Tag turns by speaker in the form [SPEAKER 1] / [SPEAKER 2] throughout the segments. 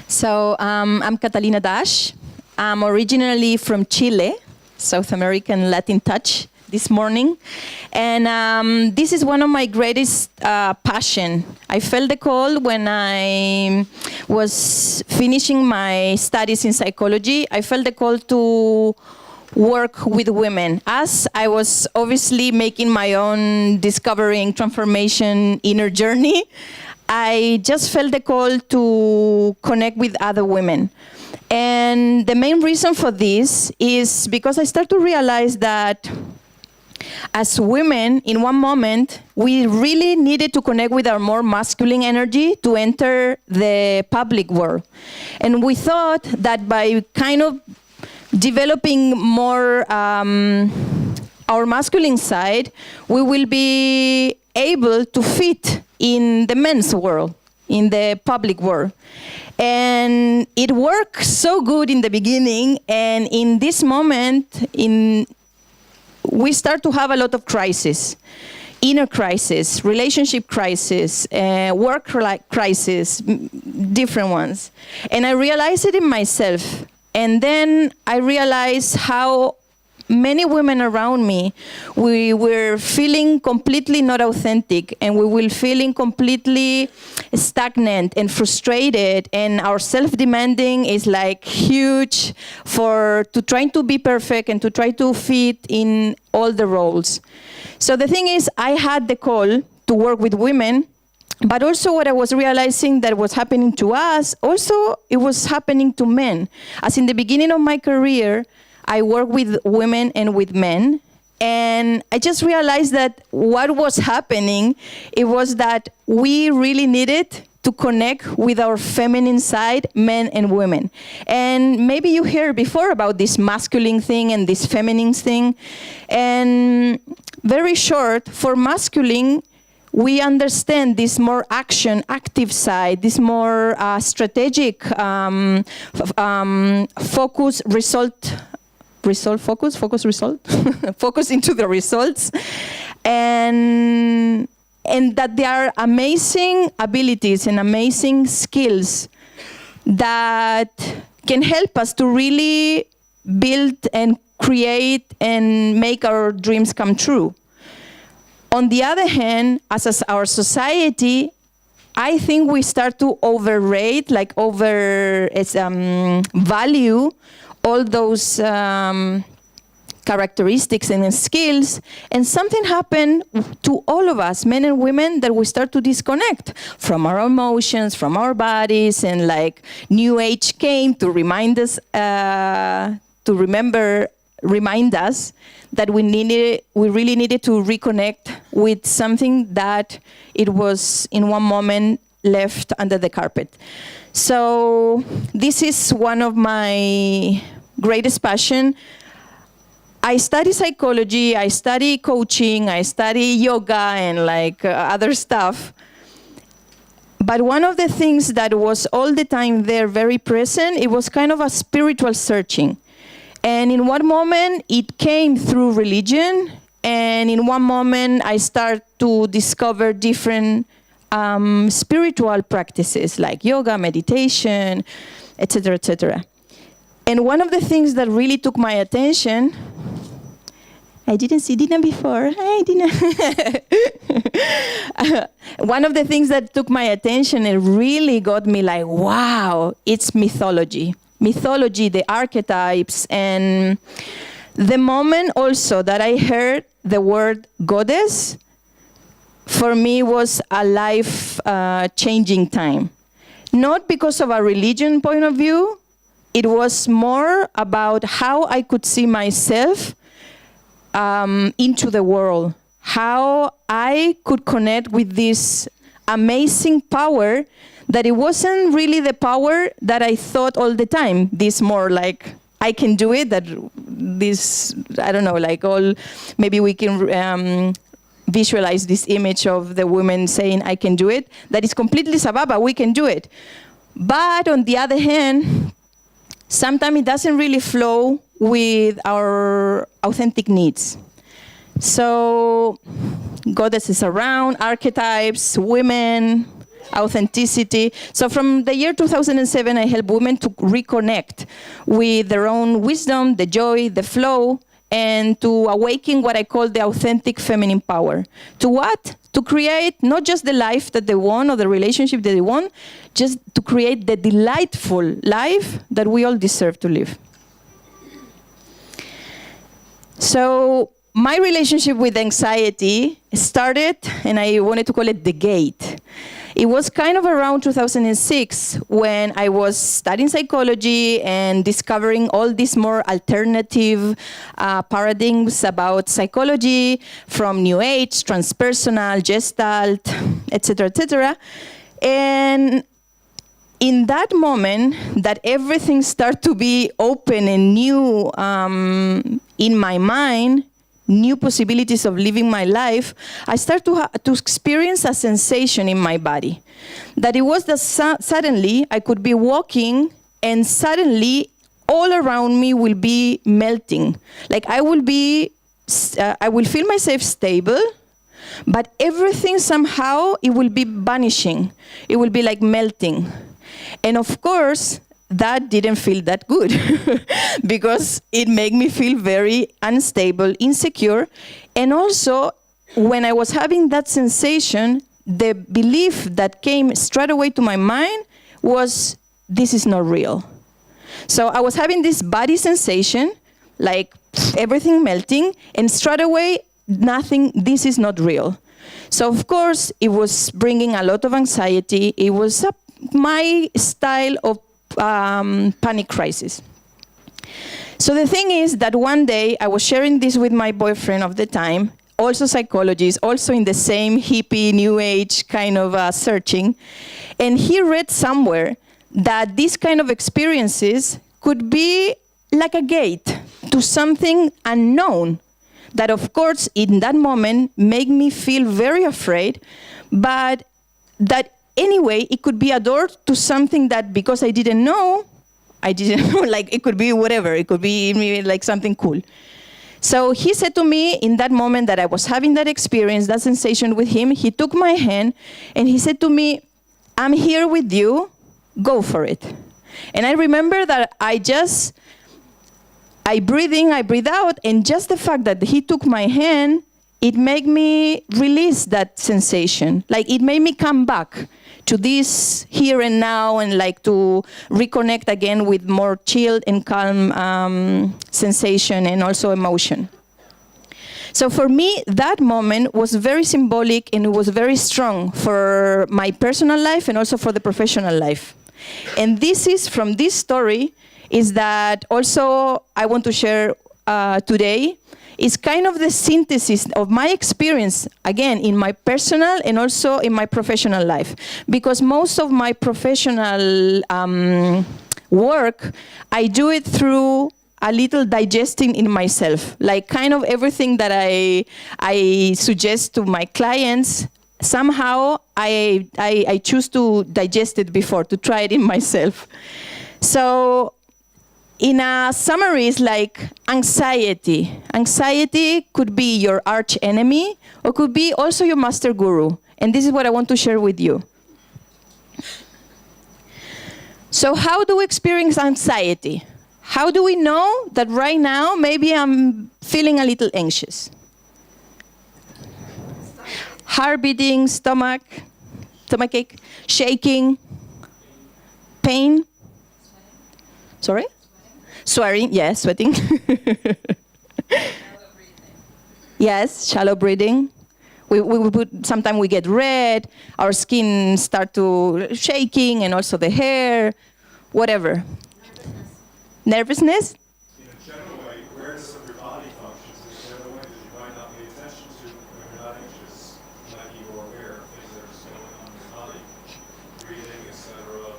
[SPEAKER 1] So I'm Catalina Dash. I'm originally from Chile, South American Latin touch this morning. And this is one of my greatest passion. I felt the call when I was finishing my studies in psychology. I felt the call to work with women, as I was obviously making my own discovering, transformation, inner journey. I just felt the call to connect with other women. And the main reason for this is because I started to realize that as women, in one moment, we really needed to connect with our more masculine energy to enter the public world. And we thought that by kind of developing more our masculine side, we will be able to fit in the men's world, in the public world. And it worked so good in the beginning, and in this moment, we start to have a lot of crises. Inner crisis, relationship crisis, work crisis, different ones. And I realized it in myself. And then I realized how many women around me, we were feeling completely not authentic, and we were feeling completely stagnant and frustrated, and our self-demanding is like huge to trying to be perfect and to try to fit in all the roles. So the thing is, I had the call to work with women, but also what I was realizing that was happening to us, also it was happening to men. As in the beginning of my career, I work with women and with men, and I just realized that what was happening, it was that we really needed to connect with our feminine side, men and women. And maybe you heard before about this masculine thing and this feminine thing. And very short, for masculine, we understand this more active side, this more strategic, focus, focus into the results, and that there are amazing abilities and amazing skills that can help us to really build and create and make our dreams come true. On the other hand, as our society, I think we start to overrate, value all those characteristics and skills, and something happened to all of us, men and women, that we start to disconnect from our emotions, from our bodies, and like New Age came to remind us, remind us that we really needed to reconnect with something that it was in one moment left under the carpet. So this is one of my greatest passion. I study psychology, I study coaching, I study yoga and other stuff. But one of the things that was all the time there, very present, it was kind of a spiritual searching. And in one moment, it came through religion. And in one moment, I started to discover different spiritual practices like yoga, meditation, etc., etc. And one of the things that really took my attention, I didn't see Dina before. Hi, Dina. One of the things that took my attention and really got me like, wow, it's mythology. Mythology, the archetypes, and the moment also that I heard the word goddess, for me was a life-changing time. Not because of a religion point of view, it was more about how I could see myself into the world, how I could connect with this amazing power that it wasn't really the power that I thought all the time, this more like, I can do it, that this, I don't know, maybe we can visualize this image of the woman saying, I can do it, that is completely sababa, we can do it. But on the other hand, sometimes it doesn't really flow with our authentic needs. So goddesses around, archetypes, women, authenticity. So from the year 2007, I help women to reconnect with their own wisdom, the joy, the flow, and to awaken what I call the authentic feminine power. To what? To create not just the life that they want or the relationship that they want, just to create the delightful life that we all deserve to live. So my relationship with anxiety started, and I wanted to call it the gate. It was kind of around 2006 when I was studying psychology and discovering all these more alternative paradigms about psychology from New Age, transpersonal, Gestalt, etc., etc. And in that moment that everything started to be open and new in my mind, new possibilities of living my life, I started to experience a sensation in my body. That it was that suddenly I could be walking and suddenly all around me will be melting. Like I will feel myself stable, but everything somehow, it will be vanishing. It will be like melting. And of course, that didn't feel that good because it made me feel very unstable, insecure. And also, when I was having that sensation, the belief that came straight away to my mind was, this is not real. So I was having this body sensation, like everything melting, and straight away, nothing, this is not real. So of course, it was bringing a lot of anxiety. It was my style of panic crisis. So the thing is that one day I was sharing this with my boyfriend of the time, also psychologist, also in the same hippie, new age kind of searching. And he read somewhere that these kind of experiences could be like a gate to something unknown. That of course, in that moment, made me feel very afraid, but that anyway, it could be a door to something that, because I didn't know, like it could be whatever, it could be maybe like something cool. So he said to me in that moment that I was having that experience, that sensation with him, he took my hand and he said to me, I'm here with you, go for it. And I remember that I breathe in, I breathe out, and just the fact that he took my hand, it made me release that sensation. Like it made me come back to this here and now and like to reconnect again with more chilled and calm sensation and also emotion. So for me, that moment was very symbolic and it was very strong for my personal life and also for the professional life. And this is, from this story, is that also I want to share today, is kind of the synthesis of my experience, again, in my personal and also in my professional life. Because most of my professional work, I do it through a little digesting in myself. Like kind of everything that I suggest to my clients, somehow I choose to digest it before, to try it in myself. So in a summary, it's like anxiety. Anxiety could be your arch enemy or could be also your master guru. And this is what I want to share with you. So how do we experience anxiety? How do we know that right now maybe I'm feeling a little anxious? Heart beating, stomachache, shaking, pain. Sorry? Swearing, yes, sweating. Yes, shallow breathing. Sometimes we get red, our skin start to shaking, and also the hair, whatever. Nervousness?
[SPEAKER 2] In a general way, awareness of your body functions is the other way that you might not pay attention to when you're not anxious. You might be more aware of things that are just going on in your body, breathing, etc.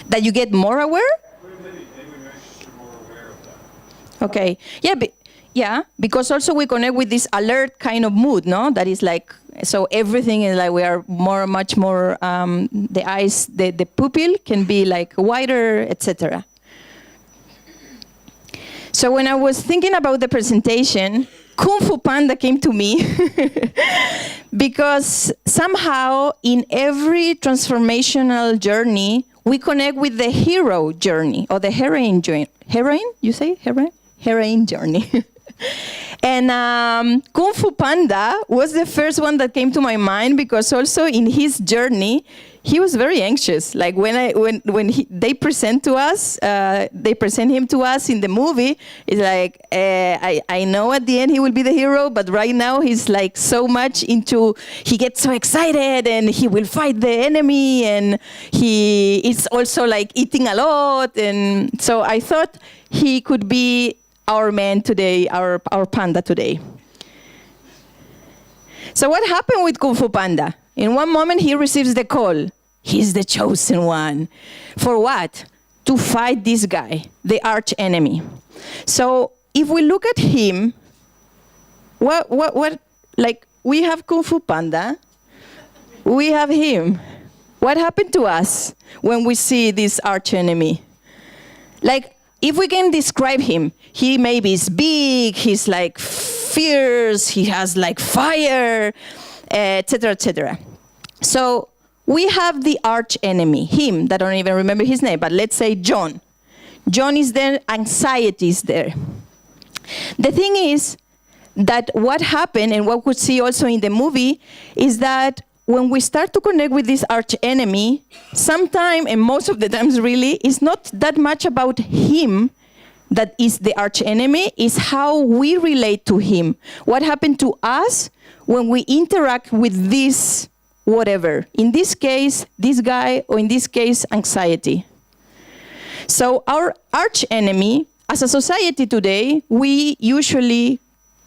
[SPEAKER 1] That you get more aware?
[SPEAKER 2] Maybe you're more aware of that.
[SPEAKER 1] Okay. Yeah, because also we connect with this alert kind of mood, no? That is like, so everything is like we are much more, the eyes, the pupil can be like wider, etc. So when I was thinking about the presentation, Kung Fu Panda came to me because somehow in every transformational journey, we connect with the hero journey or the heroine journey. Heroine? You say heroine? Heroine journey. And Kung Fu Panda was the first one that came to my mind because also in his journey, he was very anxious. Like they present him to us in the movie. It's like I know at the end he will be the hero, but right now he's like so much into. He gets so excited and he will fight the enemy, and he is also like eating a lot. And so I thought he could be our man today, our panda today. So what happened with Kung Fu Panda? In one moment, he receives the call. He's the chosen one. For what? To fight this guy, the arch enemy. So if we look at him, what, like we have Kung Fu Panda, we have him. What happened to us when we see this arch enemy? Like, if we can describe him, he maybe is big, he's like fierce, he has like fire, etc., etc. So we have the arch enemy, him, that I don't even remember his name, but let's say John. John is there, anxiety is there. The thing is that what happened, and what we see also in the movie, is that when we start to connect with this arch enemy, sometimes, and most of the times really, it's not that much about him that is the arch enemy, it's how we relate to him. What happened to us when we interact with this whatever. In this case, this guy, or in this case, anxiety. So our arch enemy, as a society today, we usually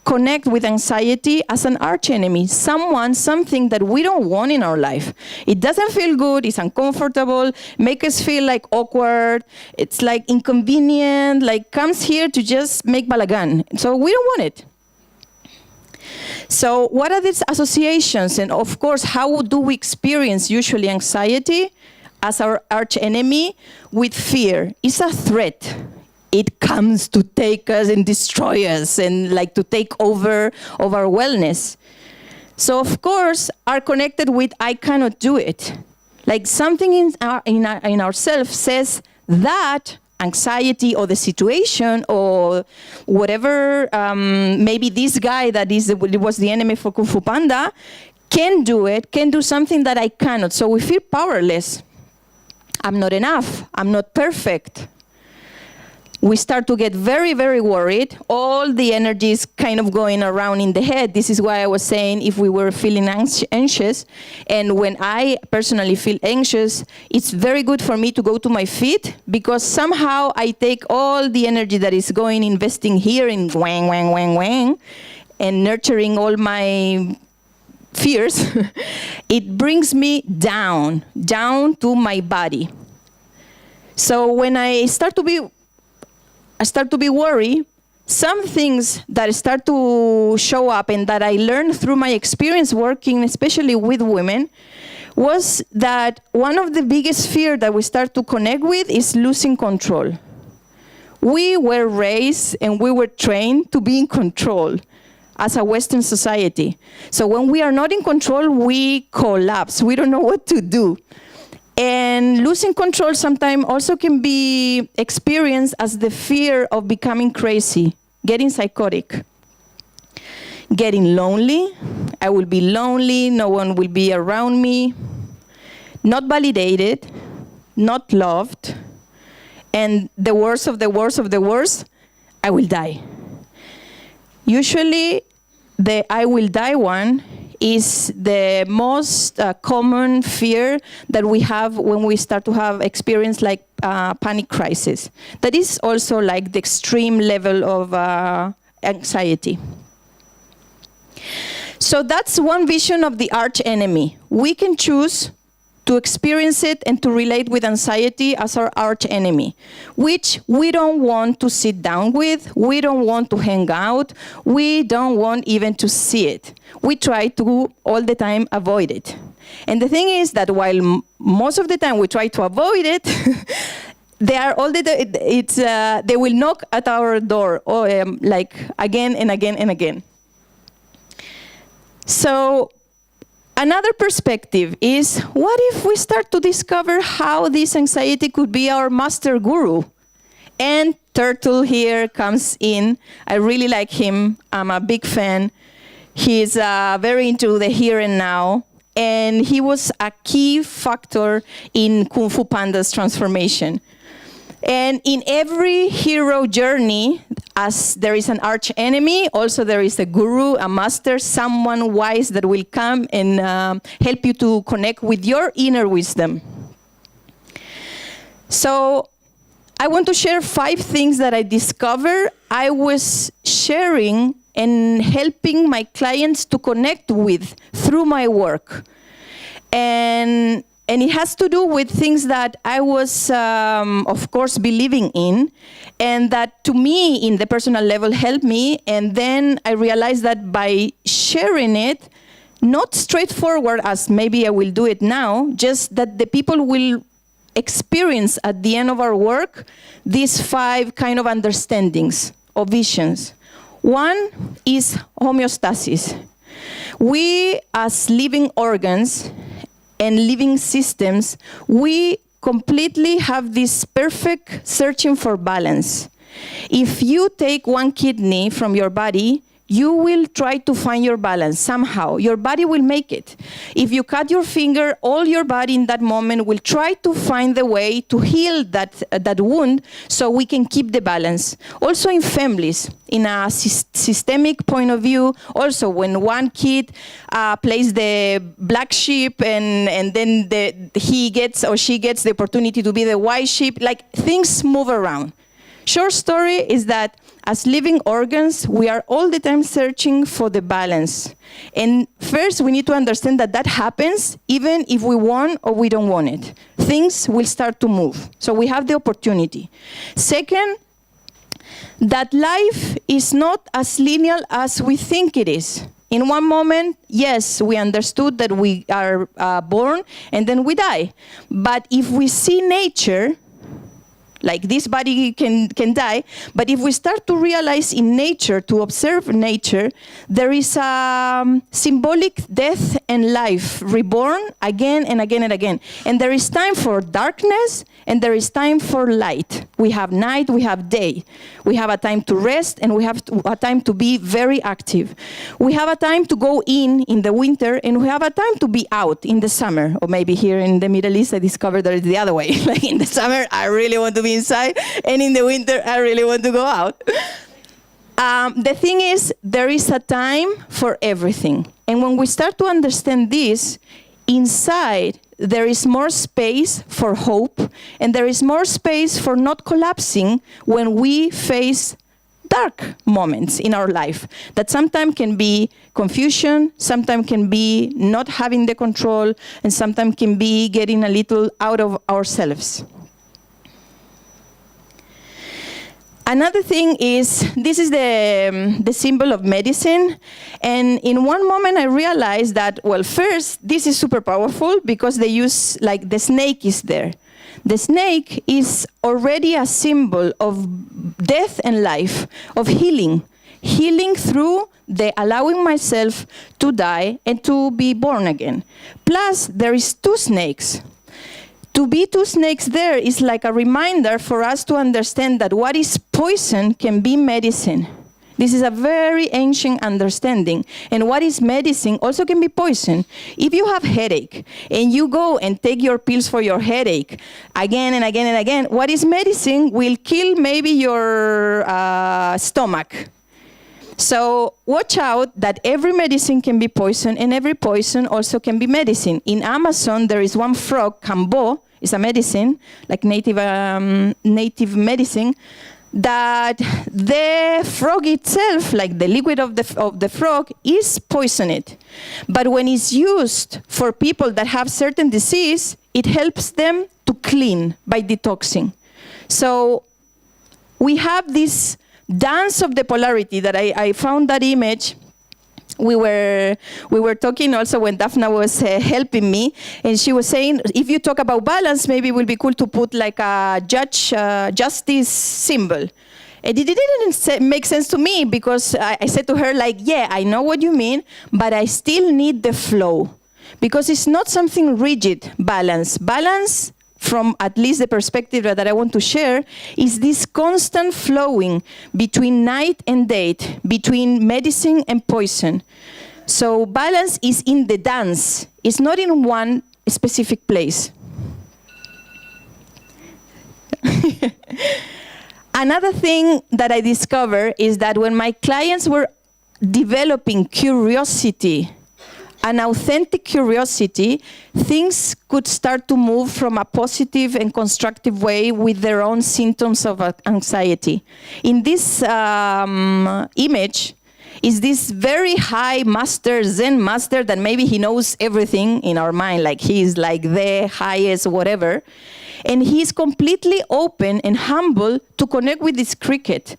[SPEAKER 1] connect with anxiety as an arch enemy, something that we don't want in our life. It doesn't feel good, it's uncomfortable, make us feel like awkward, it's like inconvenient, like comes here to just make balagan. So we don't want it. So what are these associations? And of course, how do we experience usually anxiety as our arch enemy? With fear. It's a threat. It comes to take us and destroy us and like to take over of our wellness. So of course, are connected with I cannot do it. Like something in ourselves says that anxiety or the situation or whatever, maybe this guy that was the enemy for Kung Fu Panda can do it, can do something that I cannot. So we feel powerless. I'm not enough. I'm not perfect. We start to get very, very worried. All the energy is kind of going around in the head. This is why I was saying if we were feeling anxious, and when I personally feel anxious, it's very good for me to go to my feet because somehow I take all the energy that is going, investing here in wang, wang, wang, wang, and nurturing all my fears. It brings me down to my body. So when I start to be worried, some things that start to show up and that I learned through my experience working, especially with women, was that one of the biggest fear that we start to connect with is losing control. We were raised and we were trained to be in control as a Western society. So when we are not in control, we collapse. We don't know what to do. And losing control sometimes also can be experienced as the fear of becoming crazy, getting psychotic, getting lonely. I will be lonely, no one will be around me, not validated, not loved, and the worst of the worst of the worst, I will die. Usually, the I will die one is the most common fear that we have when we start to have experience like panic crisis. That is also like the extreme level of anxiety. So that's one vision of the arch enemy. We can choose to experience it and to relate with anxiety as our arch enemy, which we don't want to sit down with, we don't want to hang out, we don't want even to see it. We try to all the time avoid it. And the thing is that while most of the time we try to avoid it, they will knock at our door like again and again and again. So another perspective is, what if we start to discover how this anxiety could be our master guru? And Turtle here comes in. I really like him. I'm a big fan. He's very into the here and now. And he was a key factor in Fu Panda's transformation. And in every hero journey, as there is an arch enemy, also there is a guru, a master, someone wise that will come and help you to connect with your inner wisdom. So I want to share 5 things that I discovered I was sharing and helping my clients to connect with through my work. And it has to do with things that I was, of course, believing in, and that to me, in the personal level, helped me. And then I realized that by sharing it, not straightforward as maybe I will do it now, just that the people will experience at the end of our work these 5 kind of understandings or visions. One is homeostasis. We, as living organs and living systems, we completely have this perfect searching for balance. If you take one kidney from your body, you will try to find your balance somehow. Your body will make it. If you cut your finger, all your body in that moment will try to find the way to heal that wound so we can keep the balance. Also in families, in a systemic point of view, also when one kid plays the black sheep and then he gets or she gets the opportunity to be the white sheep, like things move around. Short story is that as living organs, we are all the time searching for the balance. And first, we need to understand that that happens even if we want or we don't want it. Things will start to move. So we have the opportunity. Second, that life is not as linear as we think it is. In one moment, yes, we understood that we are born and then we die. But if we see nature, like this body can die, but if we start to realize in nature, to observe nature, there is a symbolic death and life, reborn again and again and again. And there is time for darkness and there is time for light. We have night, we have day. We have a time to rest and we have a time to be very active. We have a time to go in the winter, and we have a time to be out in the summer. Or maybe here in the Middle East, I discovered that it's the other way. Like in the summer, I really want to be inside, and in the winter, I really want to go out. The thing is, there is a time for everything. And when we start to understand this, inside, there is more space for hope, and there is more space for not collapsing when we face dark moments in our life. That sometimes can be confusion, sometimes can be not having the control, and sometimes can be getting a little out of ourselves. Another thing is, this is the symbol of medicine. And in one moment I realized that, well, first, this is super powerful because they use, like, the snake is there. The snake is already a symbol of death and life, of healing. Healing through the allowing myself to die and to be born again. Plus, there is 2 snakes. To be 2 snakes there is like a reminder for us to understand that what is poison can be medicine. This is a very ancient understanding. And what is medicine also can be poison. If you have headache and you go and take your pills for your headache again and again and again, what is medicine will kill maybe your stomach. So watch out that every medicine can be poison, and every poison also can be medicine. In Amazon, there is one frog, Kambo, is a medicine, like native medicine, that the frog itself, like the liquid of the frog, is poisoned. But when it's used for people that have certain disease, it helps them to clean by detoxing. So we have this dance of the polarity that I found that image. We were talking also when Daphna was helping me, and she was saying, if you talk about balance, maybe it would be cool to put like a justice symbol. And it didn't make sense to me because I said to her, like, yeah, I know what you mean, but I still need the flow. Because it's not something rigid, balance. Balance, from at least the perspective that I want to share, is this constant flowing between night and day, between medicine and poison. So balance is in the dance. It's not in one specific place. Another thing that I discovered is that when my clients were developing curiosity, an authentic curiosity, things could start to move from a positive and constructive way with their own symptoms of anxiety. In this image is this very high master, Zen master, that maybe he knows everything in our mind, like he's like the highest whatever. And he's completely open and humble to connect with this cricket,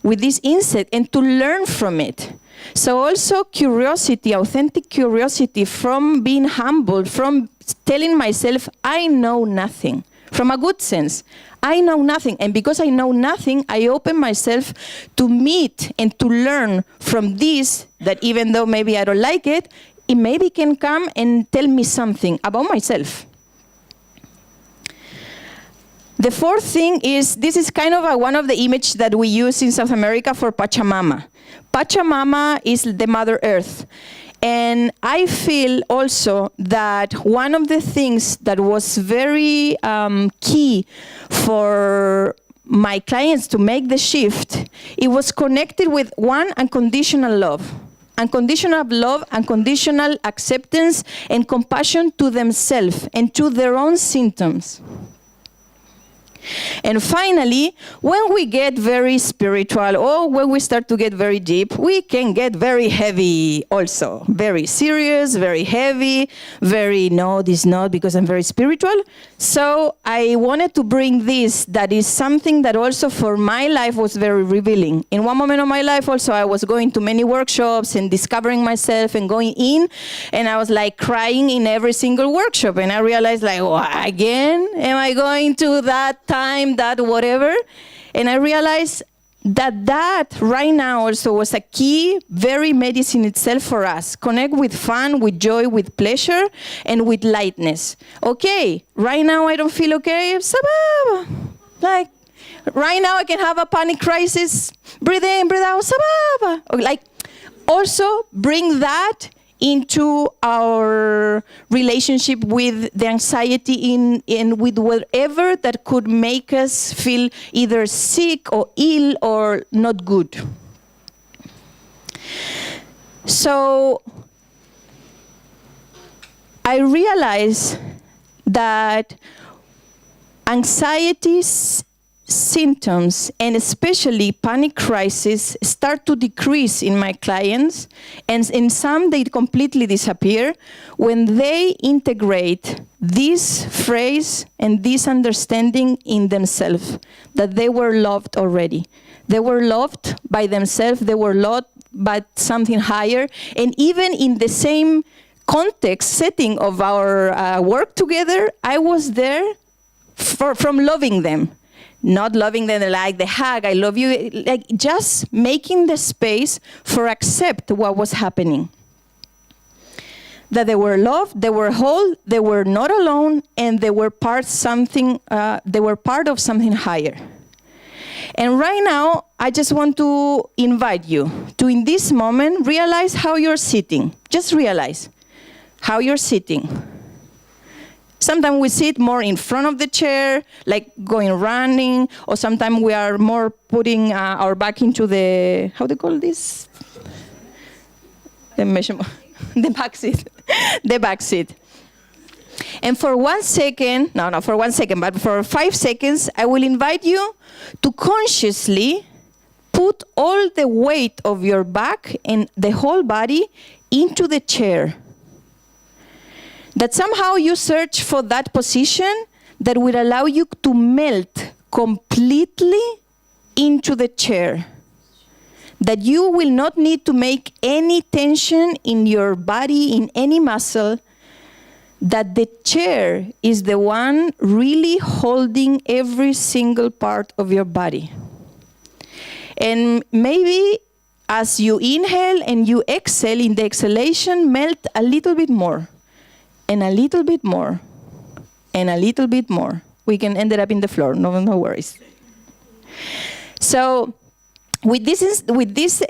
[SPEAKER 1] with this insect, and to learn from it. So also curiosity, authentic curiosity, from being humble, from telling myself, I know nothing, from a good sense. I know nothing, and because I know nothing, I open myself to meet and to learn from this, that even though maybe I don't like it, it maybe can come and tell me something about myself. The fourth thing is, this is kind of one of the images that we use in South America for Pachamama. Pachamama is the Mother Earth. And I feel also that one of the things that was very key for my clients to make the shift, it was connected with one, unconditional love. Unconditional love, unconditional acceptance, and compassion to themselves and to their own symptoms. And finally, when we get very spiritual or when we start to get very deep, we can get very heavy also. Very serious, very heavy, very, no, this is not because I'm very spiritual. So I wanted to bring this, that is something that also for my life was very revealing. In one moment of my life also, I was going to many workshops and discovering myself and going in, and I was like crying in every single workshop. And I realized, like, oh, again, am I going to that time, that whatever? And I realized that right now also was a key, very medicine itself for us. Connect with fun, with joy, with pleasure, and with lightness. Okay, right now I don't feel okay, sababa. Like, right now I can have a panic crisis, breathe in, breathe out, sababa. Or like, also bring that into our relationship with the anxiety in with whatever that could make us feel either sick or ill or not good. So I realize that anxiety's symptoms, and especially panic crisis, start to decrease in my clients, and in some they completely disappear when they integrate this phrase and this understanding in themselves, that they were loved already. They were loved by themselves, they were loved by something higher, and even in the same context, setting of our work together, I was there from loving them. Not loving them like the hug, I love you, like just making the space for accept what was happening. That they were loved, they were whole, they were not alone, and they were part of something higher. And right now, I just want to invite you to, in this moment, realize how you're sitting. Just realize how you're sitting. Sometimes we sit more in front of the chair, like going running, or sometimes we are more putting our back into the, how do you call this? The measurement, the back seat, the back seat. And for 1 second, not for 1 second, but for 5 seconds, I will invite you to consciously put all the weight of your back and the whole body into the chair. That somehow you search for that position that will allow you to melt completely into the chair. That you will not need to make any tension in your body, in any muscle. That the chair is the one really holding every single part of your body. And maybe as you inhale and you exhale, in the exhalation, melt a little bit more, and a little bit more, and a little bit more. We can end it up in the floor, no worries. So with this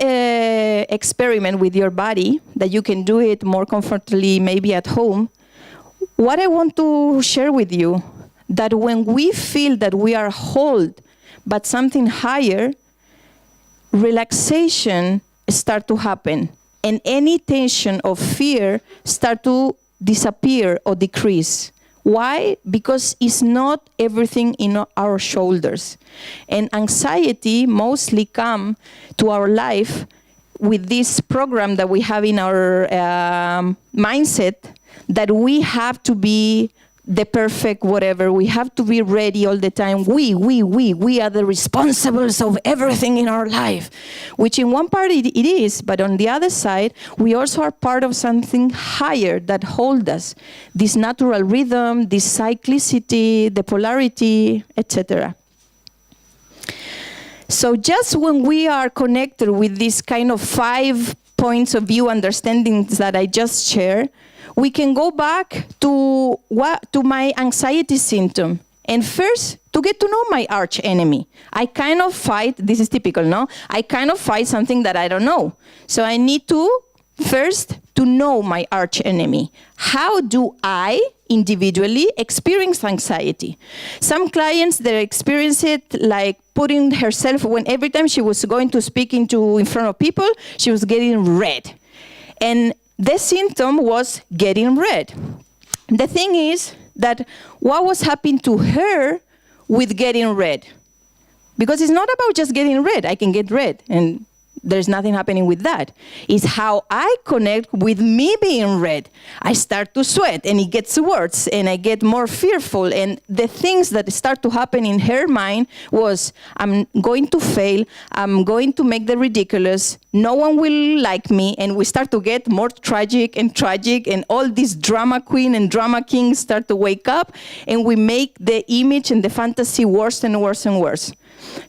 [SPEAKER 1] experiment with your body, that you can do it more comfortably maybe at home, what I want to share with you, that when we feel that we are held by something higher, relaxation start to happen, and any tension or fear start to disappear or decrease. Why? Because it's not everything in our shoulders. And anxiety mostly come to our life with this program that we have in our mindset, that we have to be the perfect whatever. We have to be ready all the time. We are the responsibles of everything in our life, which in one part it is, but on the other side, we also are part of something higher that holds us. This natural rhythm, this cyclicity, the polarity, etc. So just when we are connected with this kind of 5 points of view understandings that I just shared, we can go back to my anxiety symptom. And first, to get to know my arch enemy. I kind of fight, this is typical, no? I kind of fight something that I don't know. So I need to first to know my arch enemy. How do I individually experience anxiety? Some clients, they experience it like putting herself, when every time she was going to speak in front of people, she was getting red. And the symptom was getting red. The thing is that what was happening to her with getting red? Because it's not about just getting red. I can get red, and there's nothing happening with that. It's how I connect with me being red. I start to sweat, and it gets worse, and I get more fearful. And the things that start to happen in her mind was, I'm going to fail, I'm going to make the ridiculous, no one will like me, and we start to get more tragic, and all these drama queen and drama kings start to wake up, and we make the image and the fantasy worse and worse and worse.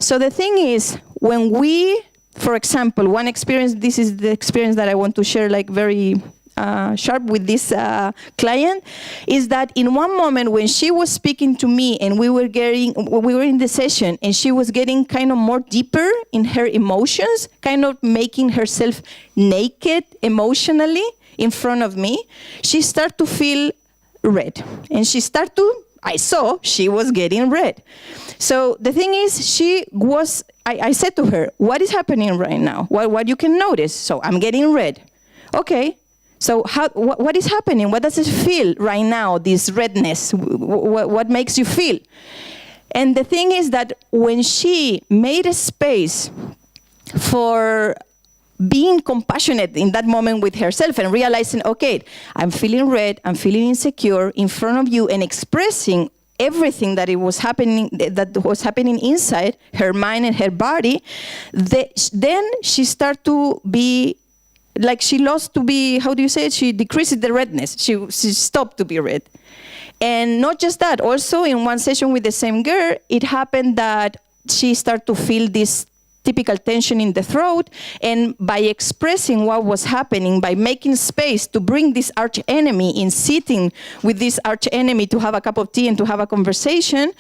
[SPEAKER 1] So the thing is, when we, for example, one experience, this is the experience that I want to share like very sharp with this client, is that in one moment when she was speaking to me and we were in the session and she was getting kind of more deeper in her emotions, kind of making herself naked emotionally in front of me, she started to feel red. And I saw she was getting red. So the thing is, I said to her, what is happening right now? What you can notice? So I'm getting red. Okay, so what is happening? What does it feel right now, this redness? What makes you feel? And the thing is that when she made a space for being compassionate in that moment with herself and realizing, okay, I'm feeling red, I'm feeling insecure in front of you, and expressing everything that was happening inside her mind and her body, then she started to be, like she lost to be, how do you say it? She decreased the redness. She stopped to be red. And not just that, also in one session with the same girl, it happened that she started to feel this typical tension in the throat, and by expressing what was happening, by making space to bring this arch enemy in, sitting with this arch enemy to have a cup of tea and to have a conversation,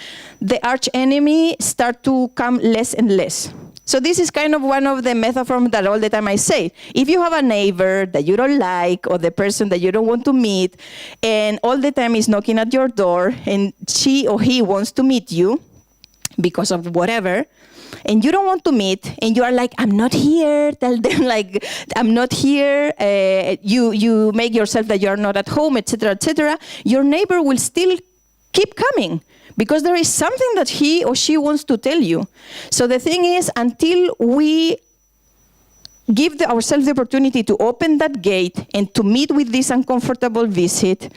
[SPEAKER 1] the arch enemy start to come less and less. So this is kind of one of the metaphors that all the time I say. If you have a neighbor that you don't like, or the person that you don't want to meet, and all the time is knocking at your door, and she or he wants to meet you because of whatever, and you don't want to meet, and you are like, I'm not here, tell them like, I'm not here, you make yourself that you're not at home, etc., your neighbor will still keep coming, because there is something that he or she wants to tell you. So the thing is, until we give ourselves the opportunity to open that gate and to meet with this uncomfortable visit,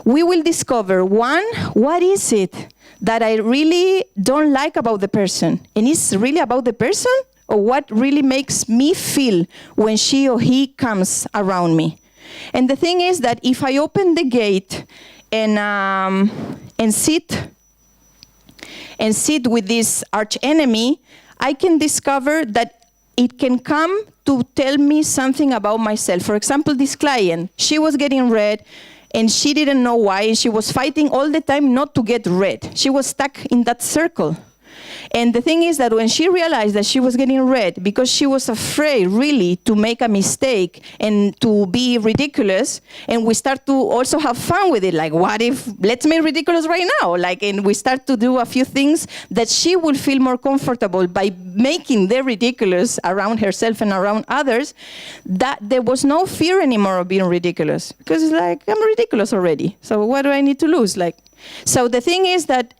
[SPEAKER 1] we will discover, one, what is it that I really don't like about the person? And it's really about the person, or what really makes me feel when she or he comes around me? And the thing is that if I open the gate and sit with this arch enemy, I can discover that it can come to tell me something about myself. For example, this client, she was getting red, and she didn't know why, and she was fighting all the time not to get red. She was stuck in that circle. And the thing is that when she realized that she was getting red, because she was afraid really to make a mistake and to be ridiculous, and we start to also have fun with it, like what if, let's make ridiculous right now, like, and we start to do a few things that she will feel more comfortable by making the ridiculous around herself and around others, that there was no fear anymore of being ridiculous, because it's like, I'm ridiculous already, so what do I need to lose? Like, so the thing is that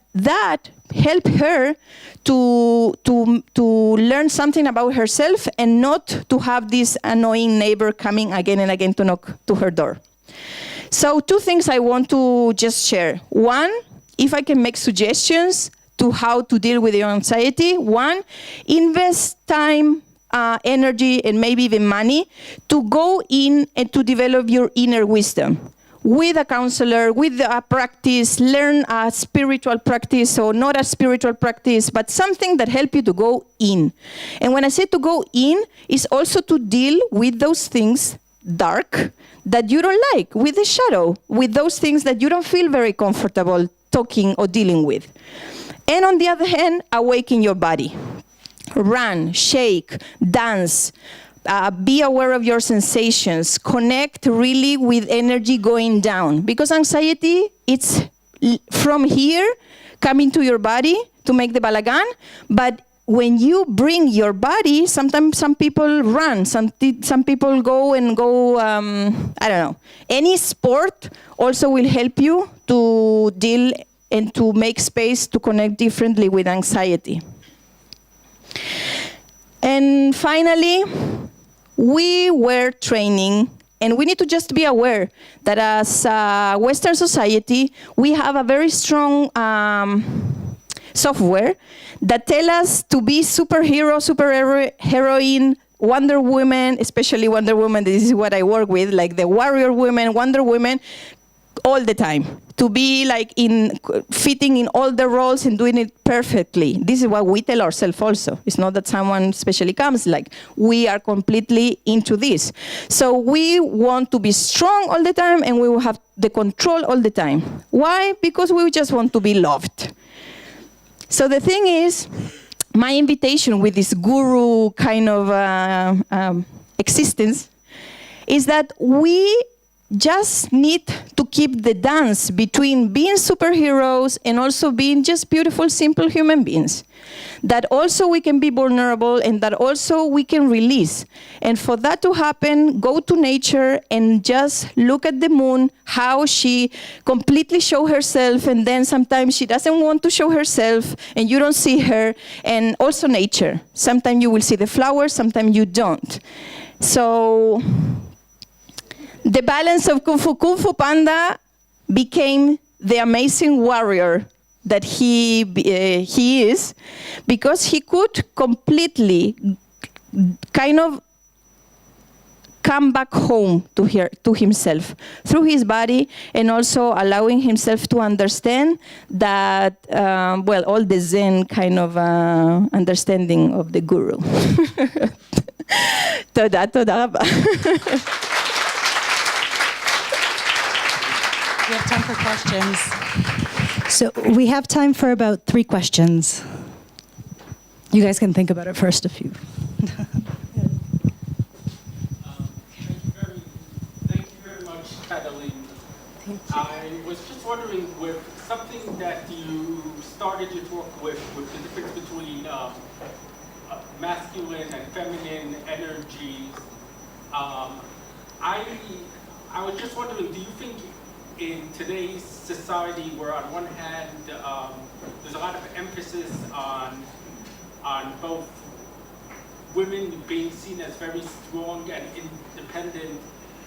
[SPEAKER 1] helped her to learn something about herself and not to have this annoying neighbor coming again and again to knock to her door. So 2 things I want to just share. One, if I can make suggestions to how to deal with your anxiety. One, invest time, energy, and maybe even money to go in and to develop your inner wisdom. With a counselor, with a practice, learn a spiritual practice, or not a spiritual practice, but something that helps you to go in. And when I say to go in, it's also to deal with those things dark that you don't like, with the shadow, with those things that you don't feel very comfortable talking or dealing with. And on the other hand, awaken your body. Run, shake, dance, be aware of your sensations, connect really with energy going down. Because anxiety, it's from here coming to your body to make the balagan, but when you bring your body, sometimes some people run, some people go, I don't know. Any sport also will help you to deal and to make space to connect differently with anxiety. And finally, we were training, and we need to just be aware that as a Western society, we have a very strong software that tell us to be superhero, heroine, Wonder Woman, especially Wonder Woman, this is what I work with, like the warrior women, Wonder Women, all the time. To be like fitting in all the roles and doing it perfectly. This is what we tell ourselves also. It's not that someone specially comes, like we are completely into this. So we want to be strong all the time, and we will have the control all the time. Why? Because we just want to be loved. So the thing is, my invitation with this guru kind of existence is that we just need to keep the dance between being superheroes and also being just beautiful, simple human beings. That also we can be vulnerable, and that also we can release. And for that to happen, go to nature and just look at the moon, how she completely shows herself, and then sometimes she doesn't want to show herself and you don't see her. And also nature. Sometimes you will see the flowers, sometimes you don't. So the balance of Kung Fu Panda became the amazing warrior that he is, because he could completely kind of come back home to himself through his body, and also allowing himself to understand that, all the Zen kind of understanding of the guru. Toda raba.
[SPEAKER 3] We have time for questions. So we have time for about 3 questions. You guys can think about it first, a few.
[SPEAKER 4] Thank you very much, Catalina. I was just wondering, with something that you started your talk with the difference between masculine and feminine energies, I was just wondering, do you think in today's society, where on one hand there's a lot of emphasis on both women being seen as very strong and independent,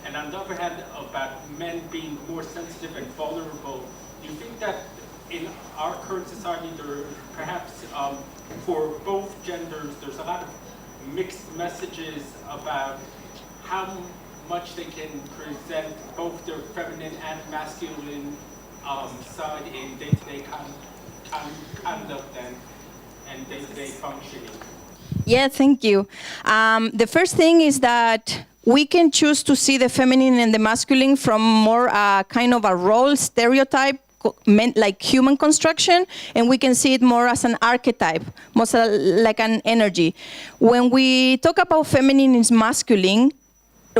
[SPEAKER 4] and on the other hand about men being more sensitive and vulnerable, do you think that in our current society there perhaps for both genders there's a lot of mixed messages about how much they can present both their feminine and masculine side in day-to-day conduct and day-to-day functioning?
[SPEAKER 1] Yeah, thank you. The first thing is that we can choose to see the feminine and the masculine from more kind of a role stereotype, meant like human construction, and we can see it more as an archetype, more like an energy. When we talk about feminine is masculine,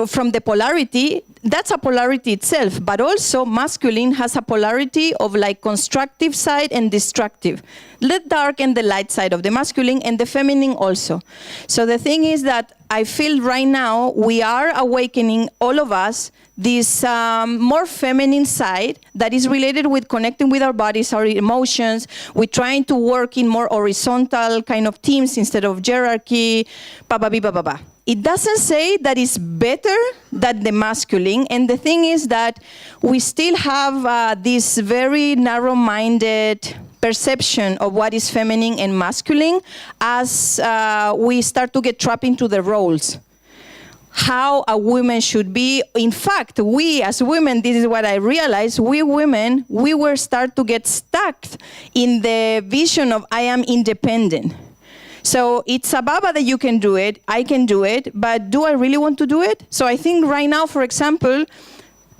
[SPEAKER 1] from the polarity, that's a polarity itself, but also masculine has a polarity of like constructive side and destructive. The dark and the light side of the masculine, and the feminine also. So the thing is that I feel right now we are awakening, all of us, this more feminine side that is related with connecting with our bodies, our emotions. We're trying to work in more horizontal kind of teams instead of hierarchy, ba-ba-bi-ba-ba-ba. It doesn't say that it's better than the masculine, and the thing is that we still have this very narrow-minded perception of what is feminine and masculine as we start to get trapped into the roles. How a woman should be. In fact, we as women, this is what I realized, we women, we were start to get stuck in the vision of I am independent. So it's a baba that you can do it, I can do it, but do I really want to do it? So I think right now, for example,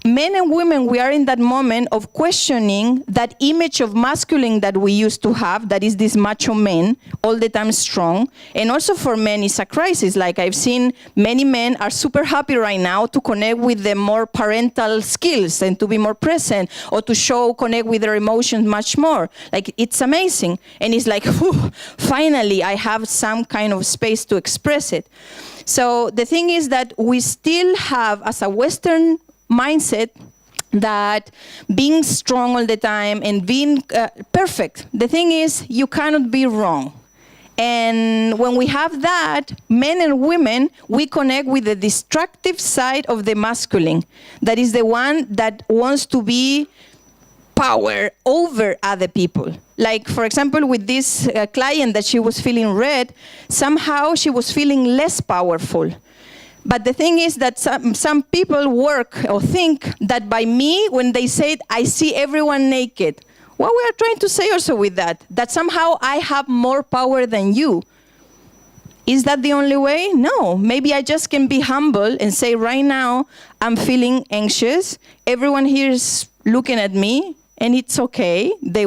[SPEAKER 1] men and women, we are in that moment of questioning that image of masculine that we used to have, that is this macho man, all the time strong. And also for men, it's a crisis. Like I've seen many men are super happy right now to connect with the more parental skills and to be more present, or to connect with their emotions much more. Like it's amazing. And it's like, whew, finally I have some kind of space to express it. So the thing is that we still have, as a Western mindset, that being strong all the time and being perfect. The thing is, you cannot be wrong. And when we have that, men and women, we connect with the destructive side of the masculine. That is the one that wants to be power over other people. Like, for example, with this client that she was feeling red, somehow she was feeling less powerful. But the thing is that some people work or think that by me, when they say, I see everyone naked. What we are trying to say also with that somehow I have more power than you. Is that the only way? No. Maybe I just can be humble and say, right now, I'm feeling anxious. Everyone here is looking at me, and it's okay. They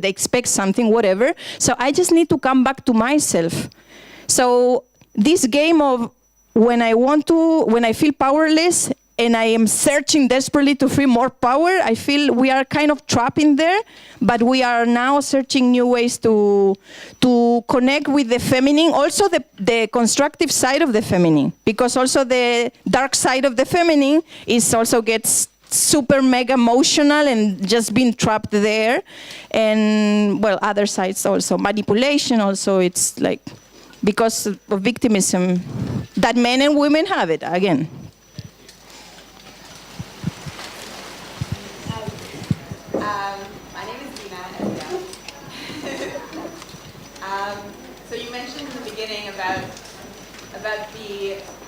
[SPEAKER 1] expect something, whatever. So I just need to come back to myself. So this game of when I feel powerless and I am searching desperately to feel more power, I feel we are kind of trapped in there, but we are now searching new ways to connect with the feminine, also the constructive side of the feminine, because also the dark side of the feminine is also gets super mega emotional and just being trapped there. And well, other sides also, manipulation also, it's like, because of victimism, that men and women have it, again.
[SPEAKER 5] My name is Dina. So you mentioned in the beginning about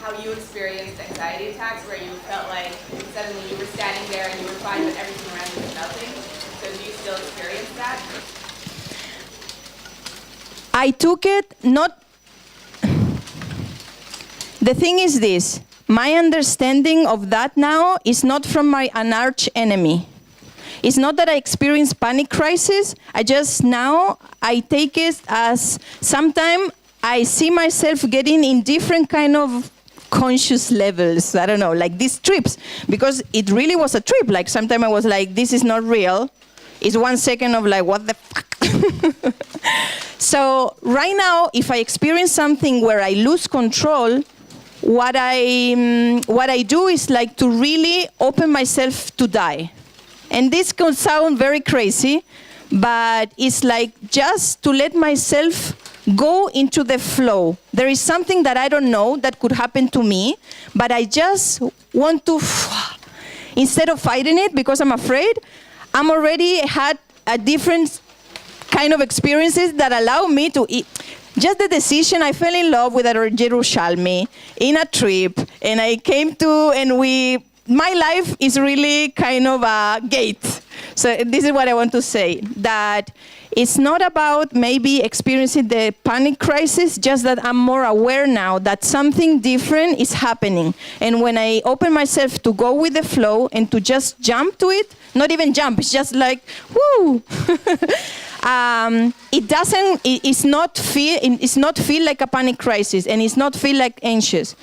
[SPEAKER 5] how you experienced anxiety attacks, where you felt like suddenly you were standing there and you were fine, but everything around you was melting. So do you still experience that?
[SPEAKER 1] I took it not. The thing is this, my understanding of that now is not from an arch enemy. It's not that I experience panic crisis. I take it as sometimes I see myself getting in different kind of conscious levels. I don't know, like these trips, because it really was a trip. Like sometimes I was like, this is not real. It's 1 second of like, what the fuck? So right now, if I experience something where I lose control, what I do is like to really open myself to die. And this could sound very crazy, but it's like just to let myself go into the flow. There is something that I don't know that could happen to me, but I just want to, instead of fighting it because I'm afraid, I'm already had a different kind of experiences that allow me to eat. Just the decision, I fell in love with a Yerushalmi in a trip, and I came to, my life is really kind of a gate. So this is what I want to say, that it's not about maybe experiencing the panic crisis, just that I'm more aware now that something different is happening. And when I open myself to go with the flow and to just jump to it, not even jump, it's just like, woo! It's not feel like a panic crisis, and it's not feel like anxious.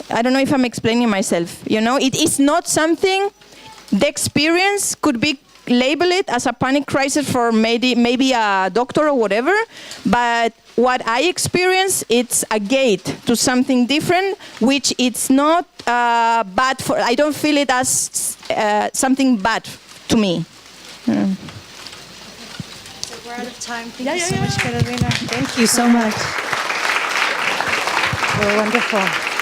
[SPEAKER 1] I don't know if I'm explaining myself. It is not something. The experience could be labeled as a panic crisis for maybe a doctor or whatever, but what I experience, it's a gate to something different, which it's not bad for. I don't feel it as something bad to me.
[SPEAKER 3] So we're out of time. Thank you so much, Catalina. Thank you so much. You're wonderful.